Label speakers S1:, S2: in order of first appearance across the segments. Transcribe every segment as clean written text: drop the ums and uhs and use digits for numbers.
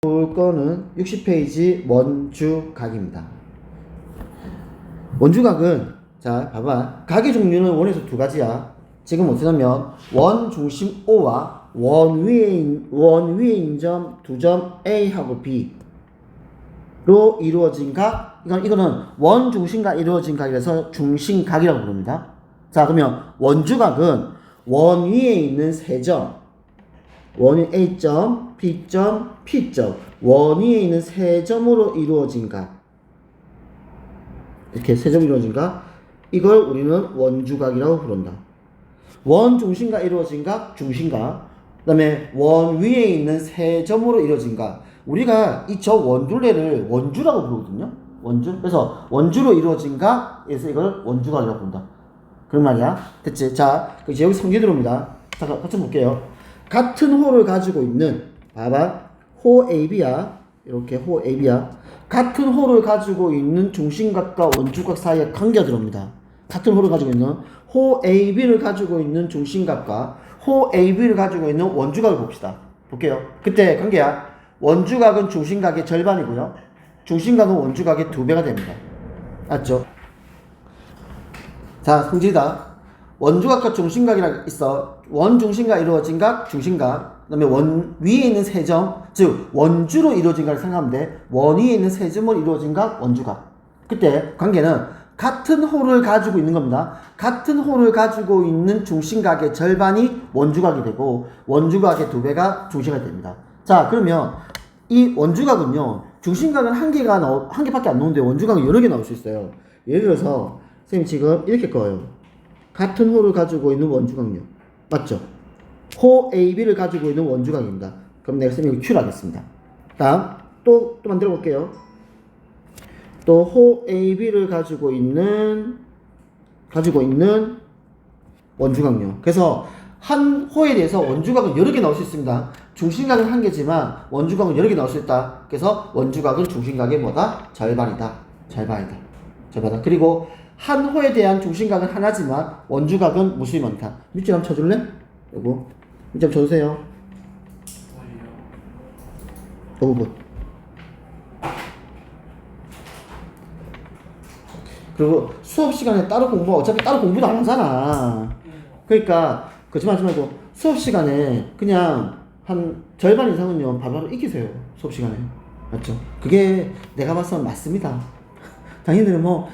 S1: 볼 거는 60페이지 원주각입니다. 원주각은 자 봐봐, 각의 종류는 원에서 두 가지야. 지금 어떻게 하면 원 중심 O와 원 위에 있는 점 두 점 A하고 B로 이루어진 각, 이거는 원 중심각 이루어진 각이라서 중심각이라고 부릅니다. 자 그러면 원주각은 원 위에 있는 세 점, 원인 A점, B점, P점, 원 위에 있는 세 점으로 이루어진 각, 이렇게 세 점으로 이루어진 각, 이걸 우리는 원주각이라고 부른다. 원 중심각 이루어진 각, 중심각. 그 다음에 원 위에 있는 세 점으로 이루어진 각. 우리가 이 저 원둘레를 원주라고 부르거든요. 원주. 그래서 원주로 이루어진 각에서 이걸 원주각이라고 부른다. 그런 말이야. 됐지? 자, 이제 여기 성질 들어옵니다. 자, 같이 볼게요. 같은 호를 가지고 있는, 봐봐. 호 AB야. 이렇게 호 AB야. 같은 호를 가지고 있는 중심각과 원주각 사이에 관계가 들어옵니다. 같은 호를 가지고 있는 호 AB를 가지고 있는 중심각과 호 AB를 가지고 있는 원주각을 봅시다. 볼게요. 그때 관계야. 원주각은 중심각의 절반이고요. 중심각은 원주각의 2배가 됩니다. 맞죠? 자, 성질이다. 원주각과 중심각이라 있어. 원중심각 이루어진 각, 중심각. 그 다음에 원 위에 있는 세 점, 즉 원주로 이루어진 각을 생각하면 돼. 원 위에 있는 세 점으로 이루어진 각, 원주각. 그때 관계는 같은 호를 가지고 있는 겁니다. 같은 호를 가지고 있는 중심각의 절반이 원주각이 되고 원주각의 2배가 중심각이 됩니다. 자 그러면 이 원주각은요, 중심각은 한 개밖에 안 나오는데 원주각은 여러 개 나올 수 있어요. 예를 들어서 선생님 지금 이렇게 꺼요. 같은 호를 가지고 있는 원주각요. 맞죠? 호 AB를 가지고 있는 원주각입니다. 그럼 내가 선생님 Q를 하겠습니다. 다음 또 만들어 볼게요. 또 호 AB를 가지고 있는 원주각요. 그래서 한 호에 대해서 원주각은 여러 개 나올 수 있습니다. 중심각은 한 개지만 원주각은 여러 개 나올 수 있다. 그래서 원주각은 중심각의 뭐다? 절반이다. 그리고 한 호에 대한 중심각은 하나지만 원주각은 무수히 많다. 밑줄 한번 쳐줄래? 요거 밑줄 쳐주세요. 요 부분. 그리고 수업 시간에 따로 어차피 따로 공부도 안 하잖아. 그러니까 거짓말 하지 말고 수업 시간에 그냥 한 절반 이상은요 바로바로 익히세요. 수업 시간에. 맞죠? 그게 내가 봐서 맞습니다. 당신들은 막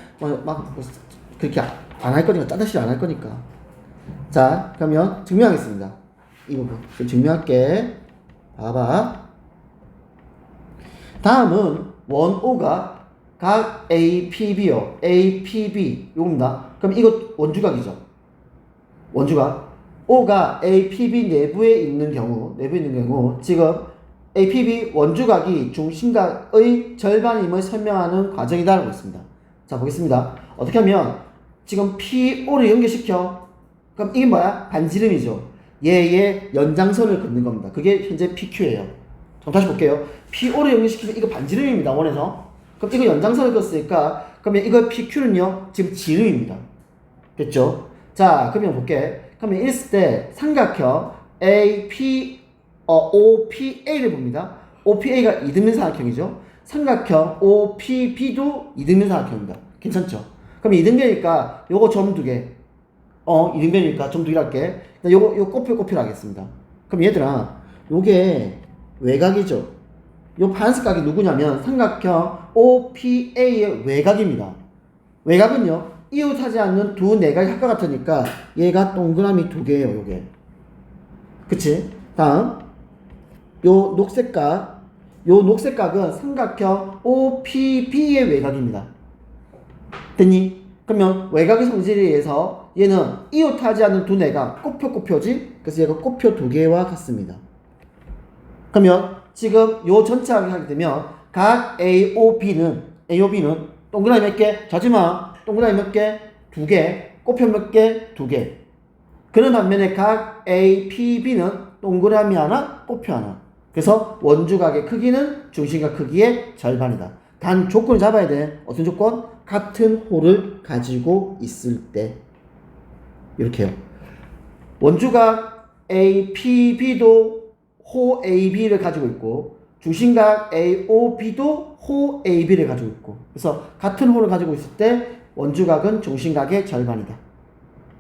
S1: 그렇게 안 할 거니까, 따뜻이 안 할 거니까. 자 그러면 증명하겠습니다. 이 부분 증명할게. 봐봐. 다음은 원 O가 각 APB요. APB 요겁니다. 그럼 이거 원주각이죠. 원주각. O가 APB 내부에 있는 경우 지금 APB 원주각이 중심각의 절반임을 설명하는 과정이다라고 했습니다. 자 보겠습니다. 어떻게 하면 지금 PO를 연결시켜. 그럼 이게 뭐야? 반지름이죠. 얘의 연장선을 긋는 겁니다. 그게 현재 PQ예요. 그럼 다시 볼게요. PO를 연결시키면 이거 반지름입니다. 원에서. 그럼 이거 연장선을 긋으니까 그러면 이거 PQ는요 지금 지름입니다. 됐죠? 자 그러면 볼게. 그러면 이랬을 때 삼각형 OPA를 봅니다. OPA가 이등변 삼각형이죠. 삼각형 OPB도 이등변 삼각형입니다. 괜찮죠? 그럼 이등변이니까 요거 점 2개. 이등변이니까 점 2개 할게. 요거 꼬필 하겠습니다. 그럼 얘들아, 요게 외곽이죠. 요 파란색 각이 누구냐면 삼각형 OPA의 외곽입니다. 외곽은요, 이웃하지 않는 두 내각이 합과 같으니까 얘가 동그라미 2개예요, 요게. 그치? 다음, 요 녹색각은 삼각형 OPB의 외곽입니다. 됐니? 그러면 외곽의 성질에 의해서 얘는 이웃하지 않는 두 내각, 꼬표지? 그래서 얘가 꼬표 2개와 같습니다. 그러면 지금 요 전체하게 하게 되면 각 AOB는 동그라미 몇 개? 자지마. 동그라미 몇 개? 2개. 꼬표 몇 개? 2개. 그런 반면에 각 APB는 동그라미 하나, 꼬표 하나. 그래서 원주각의 크기는 중심각 크기의 절반이다. 단 조건을 잡아야 돼. 어떤 조건? 같은 호를 가지고 있을 때. 이렇게요. 원주각 APB도 호 AB를 가지고 있고 중심각 AOB도 호 AB를 가지고 있고, 그래서 같은 호를 가지고 있을 때 원주각은 중심각의 절반이다.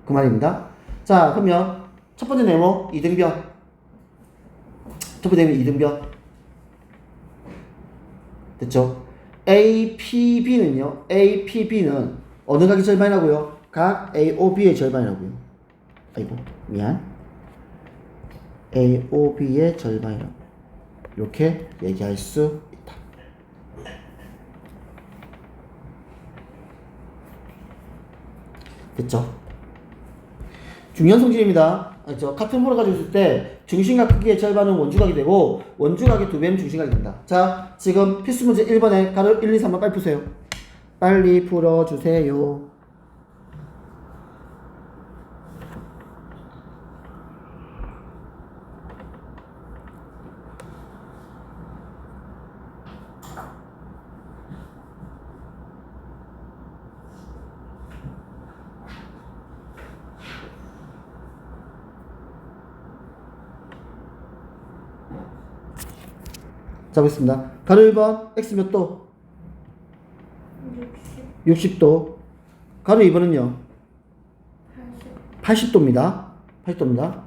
S1: 그 말입니다. 자, 그러면 첫 번째 네모 이등변. 첫 번째 네모 이등변. 됐죠? APB는요. APB는 어느 각이 절반이라고요? 각 AOB의 절반이라고요. 아이고, 미안. AOB의 절반이라고. 이렇게 얘기할 수 있다. 됐죠? 중요한 성질입니다. 같은 호를 가지고 있을 때 중심각 크기의 절반은 원주각이 되고 원주각의 2배는 중심각이 된다. 자, 지금 필수 문제 1번에 가로 1, 2, 3번 빨리 푸세요. 빨리 풀어주세요. 자, 보겠습니다. 가로 1번 x 몇 도? 60도. 가로 2번은요? 80도입니다. 80도입니다.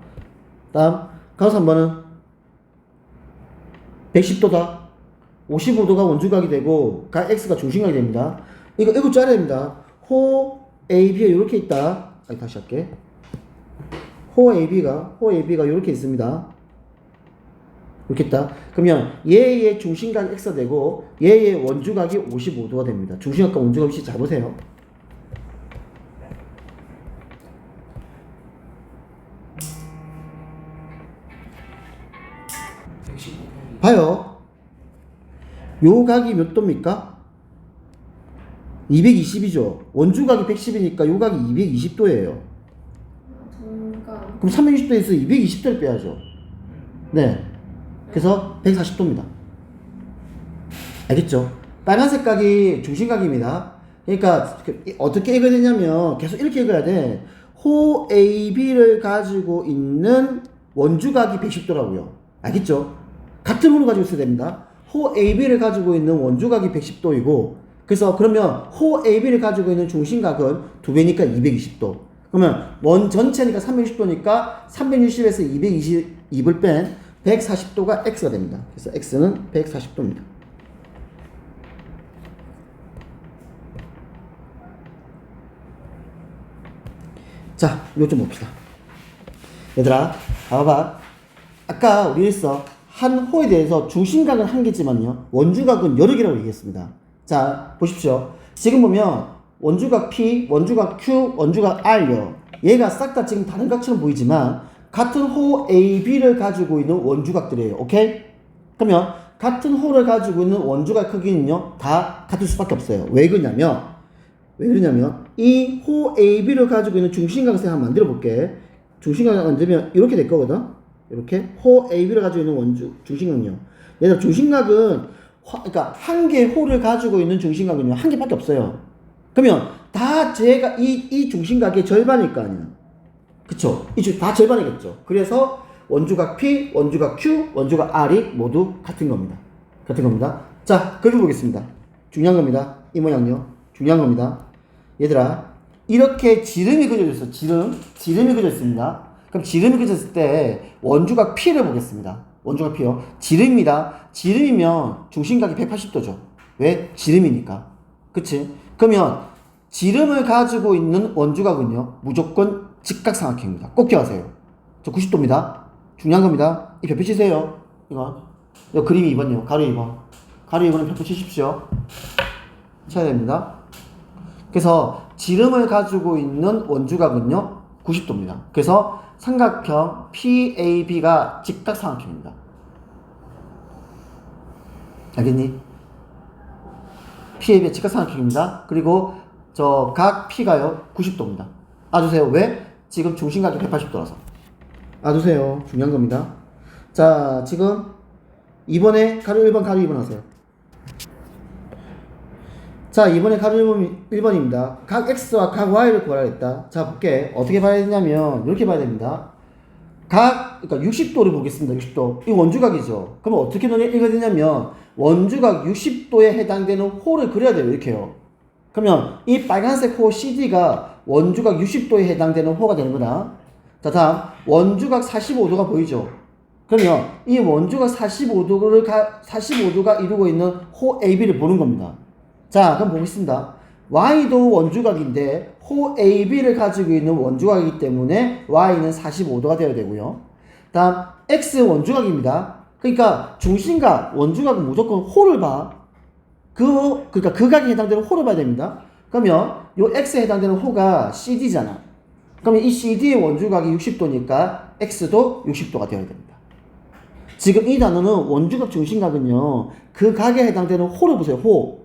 S1: 다음 가로 3번은 110도다. 55도가 원주각이 되고 각 x가 중심각이 됩니다. 이거 짜야 됩니다. 호 AB가 이렇게 있다. 다시 할게. 호 AB가 이렇게 있습니다. 이렇게 있다. 그러면 얘의 중심각 x가 되고 얘의 원주각이 55도가 됩니다. 중심각과 원주각 위치 잡으세요. 봐요. 요 각이 몇 도입니까? 220이죠. 원주각이 110이니까 요 각이 220도예요. 그럼 360도에서 220도를 빼야죠. 네. 그래서 140도입니다. 알겠죠? 빨간색 각이 중심각입니다. 그러니까 어떻게 읽어야 되냐면 계속 이렇게 읽어야 돼. 호 AB를 가지고 있는 원주각이 110도라고요. 알겠죠? 같은 호를 가지고 있어야 됩니다. 호 AB를 가지고 있는 원주각이 110도이고, 그래서 그러면 호 AB를 가지고 있는 중심각은 2배니까 220도. 그러면 원 전체니까 360도니까 360에서 220을 뺀 140도가 x가 됩니다. 그래서 x는 140도입니다. 자, 이거 좀 봅시다. 얘들아, 봐봐. 아까 우리 했어. 한 호에 대해서 중심각은 한 개지만요. 원주각은 여러 개라고 얘기했습니다. 자, 보십시오. 지금 보면 원주각 P, 원주각 Q, 원주각 R요. 얘가 싹 다 지금 다른 각처럼 보이지만 같은 호 AB를 가지고 있는 원주각들이에요. 오케이? 그러면 같은 호를 가지고 있는 원주각 크기는요, 다 같을 수밖에 없어요. 왜 그러냐면 이 호 AB를 가지고 있는 중심각을 한번 만들어 볼게. 중심각을 만들면 이렇게 될 거거든. 이렇게 호 AB를 가지고 있는 중심각은요. 얘들 중심각은 그러니까 한 개 호를 가지고 있는 중심각은요, 한 개밖에 없어요. 그러면 다 제가 이 중심각의 절반일 거 아니야. 그쵸? 다 절반이겠죠. 그래서 원주각 P, 원주각 Q, 원주각 R이 모두 같은 겁니다. 같은 겁니다. 자, 그려보겠습니다. 중요한 겁니다. 이 모양요. 중요한 겁니다. 얘들아, 이렇게 지름이 그려졌어. 지름이 그려졌습니다. 그럼 지름이 그려졌을 때 원주각 P를 보겠습니다. 원주각 P요. 지름입니다. 지름이면 중심각이 180도죠. 왜? 지름이니까. 그치? 그러면 지름을 가지고 있는 원주각은요, 무조건 직각삼각형입니다. 꼭 기억하세요. 저 90도입니다. 중요한 겁니다. 이 별표 치세요. 이거 그림이 2번이요. 가로 2번. 가로 2번은 별표 치십시오. 쳐야 됩니다. 그래서 지름을 가지고 있는 원주각은요, 90도입니다. 그래서 삼각형 PAB가 직각삼각형입니다. 알겠니? PAB가 직각삼각형입니다. 그리고 저 각 P가요, 90도입니다. 알아두세요. 왜? 지금 중심각이 180도라서. 알아두세요. 중요한 겁니다. 자, 지금 이번에 가로 1번, 가로 2번 하세요. 자, 이번에 가로 1번입니다. 각 X와 각 Y를 구하라 했다. 자, 볼게. 어떻게 봐야 되냐면, 이렇게 봐야 됩니다. 그러니까 60도를 보겠습니다. 60도. 이 원주각이죠. 그러면 어떻게 읽어야 되냐면 원주각 60도에 해당되는 호를 그려야 돼요. 이렇게요. 그러면 이 빨간색 호 CD가 원주각 60도에 해당되는 호가 되는 거다. 자, 다음 원주각 45도가 보이죠. 그러면 이 원주각 45도가 이루고 있는 호 AB를 보는 겁니다. 자, 그럼 보겠습니다. Y도 원주각인데 호 AB를 가지고 있는 원주각이기 때문에 Y는 45도가 되어야 되고요. 다음 X 원주각입니다. 그러니까 중심각 원주각은 무조건 호를 봐. 그러니까 그 각에 해당되는 호를 봐야 됩니다. 그러면 요 X에 해당되는 호가 CD잖아. 그러면 이 CD의 원주각이 60도니까 X도 60도가 되어야 됩니다. 지금 이 단어는 원주각 중심각은요. 그 각에 해당되는 호를 보세요. 호.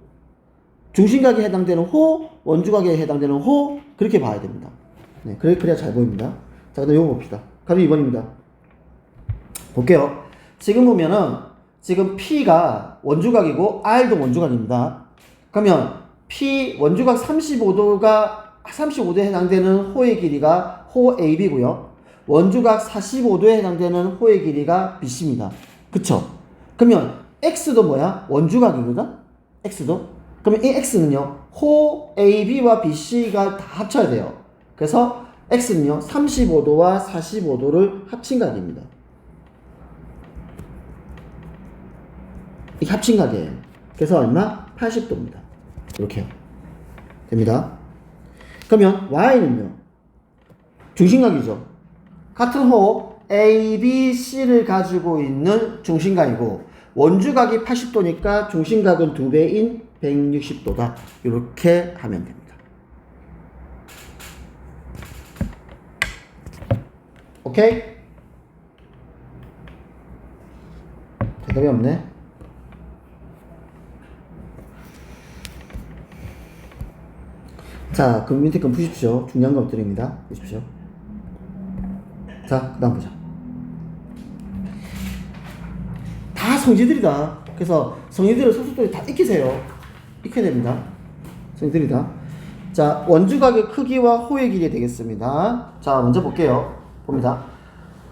S1: 중심각에 해당되는 호, 원주각에 해당되는 호 그렇게 봐야 됩니다. 네, 그래야 잘 보입니다. 자, 그다음 이거 봅시다. 가로 2번입니다. 볼게요. 지금 보면은 지금 P가 원주각이고 R도 원주각입니다. 그러면 P 원주각 35도에 해당되는 호의 길이가 호 AB고요. 원주각 45도에 해당되는 호의 길이가 BC입니다. 그쵸? 그러면 X도 뭐야? 원주각이거든? X도? 그러면 이 X는요, 호 AB와 BC가 다 합쳐야 돼요. 그래서 X는요, 35도와 45도를 합친 각입니다. 이게 합친 각이에요. 그래서 얼마? 80도입니다. 이렇게요. 됩니다. 그러면 Y는요, 중심각이죠. 같은 호 ABC를 가지고 있는 중심각이고, 원주각이 80도니까 중심각은 2배인 160도다. 이렇게 하면 됩니다. 오케이? 대답이 없네. 자, 그럼 밑에 건 푸십시오. 중요한 것들입니다. 보십시오. 자, 그 다음 보자. 다 성질들이다. 그래서 성질들을 소수들이 다 익히세요. 익혀야 됩니다. 성질들이다. 자, 원주각의 크기와 호의 길이 되겠습니다. 자, 먼저 볼게요. 봅니다.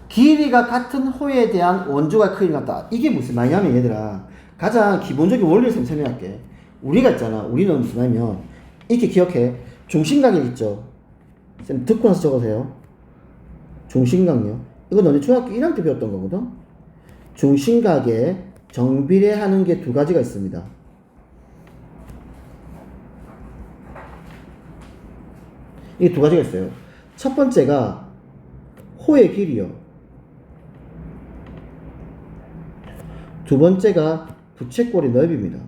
S1: 길이가 같은 호에 대한 원주각 크기가 같다. 이게 무슨 말이냐면 얘들아, 가장 기본적인 원리를 설명할게. 우리가 있잖아. 우리는 무슨 말이냐면 이렇게 기억해. 중심각이 있죠. 쌤 듣고 나서 적으세요. 중심각요. 이거 너네 중학교 1학년 때 배웠던 거거든. 중심각에 정비례하는 게 두 가지가 있습니다. 이게 두 가지가 있어요. 첫 번째가 호의 길이요. 두 번째가 부채꼴의 넓이입니다.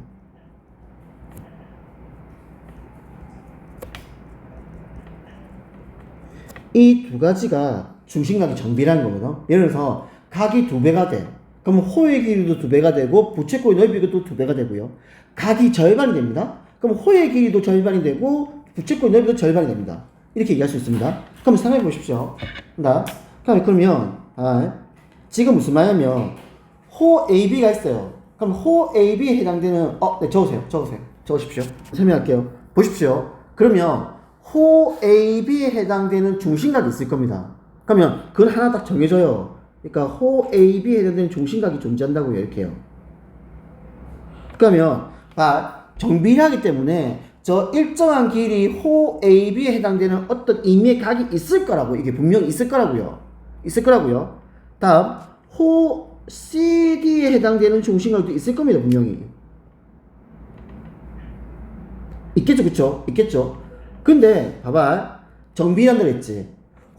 S1: 이 두 가지가 중심각이 정비라는 거거든. 예를 들어서 각이 2배가 돼. 그러면 호의 길이도 2배가 되고 부채꼴의 넓이도 2배가 되고요. 각이 절반이 됩니다. 그럼 호의 길이도 절반이 되고 부채꼴의 넓이도 절반이 됩니다. 이렇게 얘기할 수 있습니다. 그럼 생각해 보십시오. 그러면 지금 무슨 말이냐면 호 AB가 있어요. 그럼 호 AB에 해당되는 네, 적으십시오. 설명할게요. 보십시오. 그러면 호 AB에 해당되는 중심각이 있을 겁니다. 그러면 그건 하나 딱 정해져요. 그러니까 호 AB에 해당되는 중심각이 존재한다고요. 이렇게요. 그러면 정비례하기 때문에 저 일정한 길이 호 AB에 해당되는 어떤 임의의 각이 있을 거라고. 이게 분명히 있을 거라고요. 다음 호 CD에 해당되는 중심각도 있을 겁니다. 분명히 있겠죠. 그쵸? 있겠죠. 근데 봐봐, 정비례한다 그랬지.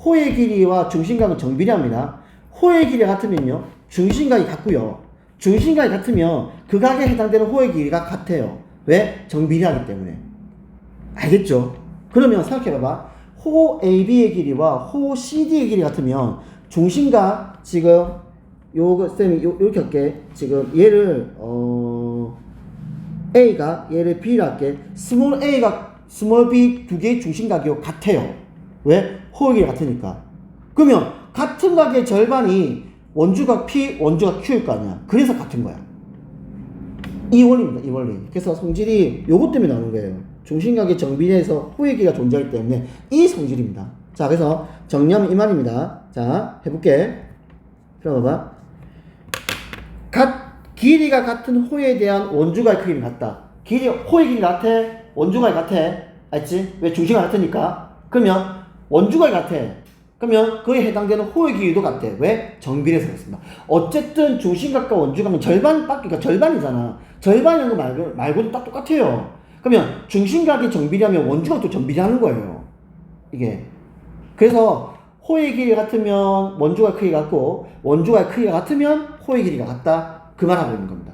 S1: 호의 길이와 중심각은 정비례합니다. 호의 길이가 같으면요, 중심각이 같고요. 중심각이 같으면 그 각에 해당되는 호의 길이가 같아요. 왜? 정비례하기 때문에. 알겠죠? 그러면 생각해봐봐. 호 AB의 길이와 호 CD의 길이 같으면 중심각 지금 쌤이 요렇게 할게. 지금 얘를 A가 얘를 B로 할게. 스몰 A가 스몰 B 두 개의 중심각이 같아요. 왜? 호의 길이 같으니까. 그러면 같은 각의 절반이 원주각 P, 원주각 Q일 거 아니야. 그래서 같은 거야. 이 원리입니다. 이 원리. 그래서 성질이 요것 때문에 나오는 거예요. 중심각의 정비례에서 호의 길이가 존재하기 때문에 이 성질입니다. 자, 그래서 정리하면 이 말입니다. 자, 해볼게. 들어봐봐. 길이가 같은 호에 대한 원주각의 크기는 같다. 호의 길이 같아? 원주각이 같아? 알지? 왜 중심과 같으니까? 그러면 원주각이 같아. 그러면 그에 해당되는 호의 길이도 같아. 왜? 정비례해서 그렇습니다. 어쨌든 중심각과 원주각은 그러니까 절반이잖아. 절반이라는 거 말고도 딱 똑같아요. 그러면 중심각이 정비례하면 원주각도 정비례하는 거예요. 이게. 그래서 호의 길이가 같으면 원주각의 크기가 같고 원주각의 크기가 같으면 호의 길이가 같다. 그 말하고 있는 겁니다.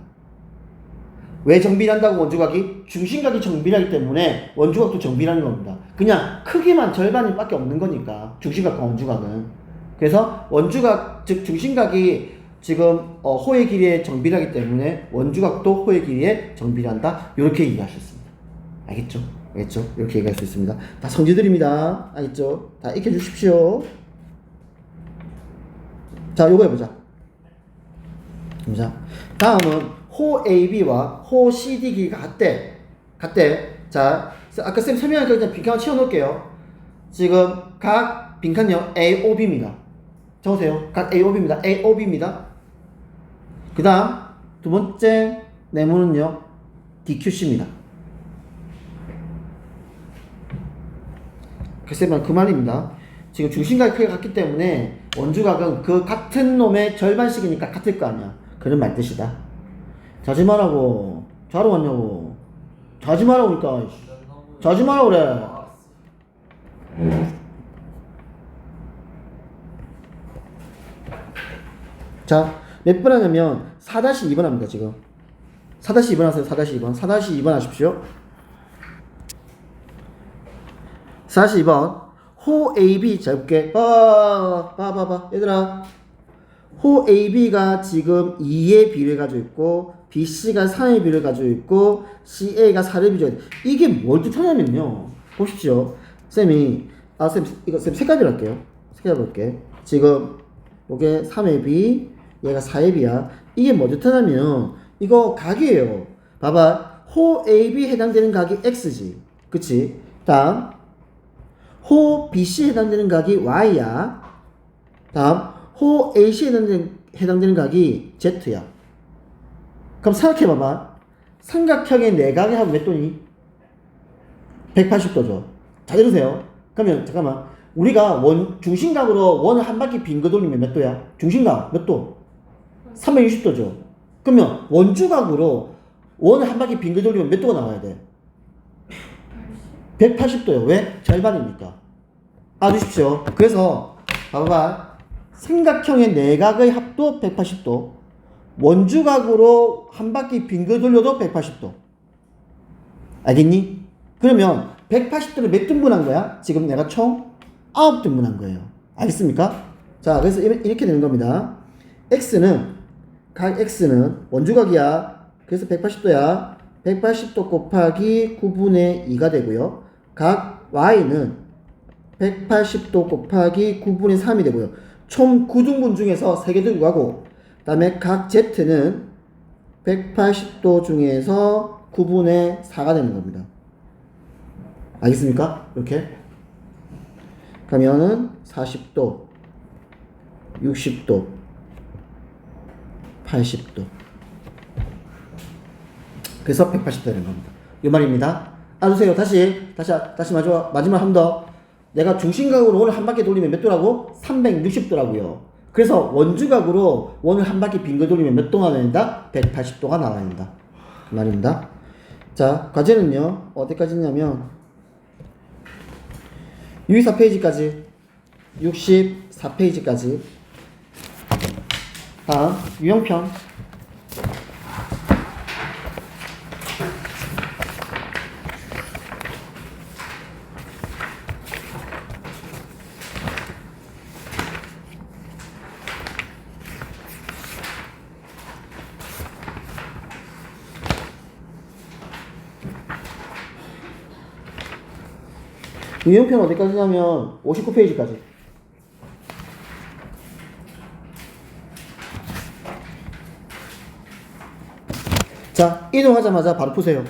S1: 왜 정비례한다고 원주각이? 중심각이 정비례하기 때문에 원주각도 정비례하는 겁니다. 그냥 크기만 절반밖에 없는 거니까 중심각과 원주각은. 그래서 원주각 즉 중심각이 지금 호의 길이에 정비례하기 때문에 원주각도 호의 길이에 정비례한다. 이렇게 얘기하셨습니다. 알겠죠? 알겠죠? 이렇게 얘기할 수 있습니다. 다 성질들입니다. 알겠죠? 다 익혀주십시오. 자, 요거 해보자. 자, 다음은 호 AB와 호 CD 길이가 같대. 자, 아까 쌤 설명할 때 그냥 빈칸을 채워놓을게요. 지금 각 빈칸요 AOB입니다. 적으세요. 각 AOB입니다. AOB입니다. 그 다음 두 번째 네모는요 DQC입니다. 글쎄만 그 말입니다. 지금 중심각의 크기가 같기 때문에 원주각은 그 같은 놈의 절반씩이니까 같을 거 아니야. 그런 말 뜻이다. 자지 말라고. 자러 왔냐고. 자지 말라고 그러니까. 자지 말라고 그래. 자, 몇 번 하냐면 4-2번 합니다. 지금 4-2번 하세요. 4-2번 4-2번 하십시오. 42번 호 AB 잘 볼게. 봐봐 얘들아, 호 AB가 지금 2의 비례를 가지고 있고 BC가 3의 비례를 가지고 있고 CA가 4의 비례를 가지고 있고 이게 뭘 뜻하냐면요, 보십시오. 쌤이 쌤 이거 쌤 색깔별 할게요. 색깔별 볼게. 지금 이게 3의 B, 얘가 4의 B야. 이게 뭐 뜻하냐면 이거 각이에요. 봐봐, 호 AB 해당되는 각이 X지, 그치? 다음 호 BC에 해당되는 각이 Y야. 다음 호 AC에 해당되는 각이 Z야. 그럼 생각해봐봐. 삼각형의 내각의 합은 몇 도니? 180도죠. 잘 들으세요. 그러면 잠깐만, 우리가 중심각으로 원을 한 바퀴 빙거 돌리면 몇 도야? 중심각 몇 도? 360도죠. 그러면 원주각으로 원을 한 바퀴 빙거 돌리면 몇 도가 나와야 돼? 180도요. 왜? 절반이니까. 알아두십시오. 그래서 봐봐, 삼각형의 내각의 합도 180도, 원주각으로 한 바퀴 빙글 돌려도 180도. 알겠니? 그러면 180도를 몇 등분한 거야? 지금 내가 총 9등분한 거예요. 알겠습니까? 자, 그래서 이렇게 되는 겁니다. 각 X는 원주각이야. 그래서 180도야. 180도 곱하기 9분의 2가 되고요. 각 Y는 180도 곱하기 9분의 3이 되고요. 총 9등분 중에서 3개 들고 가고, 그 다음에 각 Z는 180도 중에서 9분의 4가 되는 겁니다. 알겠습니까? 이렇게 그러면은 40도, 60도, 80도. 그래서 180도 되는 겁니다. 이 말입니다. 알아두세요. 다시 마지막 한 번 더. 내가 중심각으로 원을 한 바퀴 돌리면 몇 도라고? 360도라고요. 그래서 원주각으로 원을 한 바퀴 빙글 돌리면 몇 도가 나와야 된다? 180도가 나와야 된다. 그 말입니다. 자, 과제는요 어디까지냐면 64페이지까지, 64페이지까지. 다음 유형편. 유형편 어디까지냐면 59페이지까지. 자, 이동하자마자 바로 푸세요.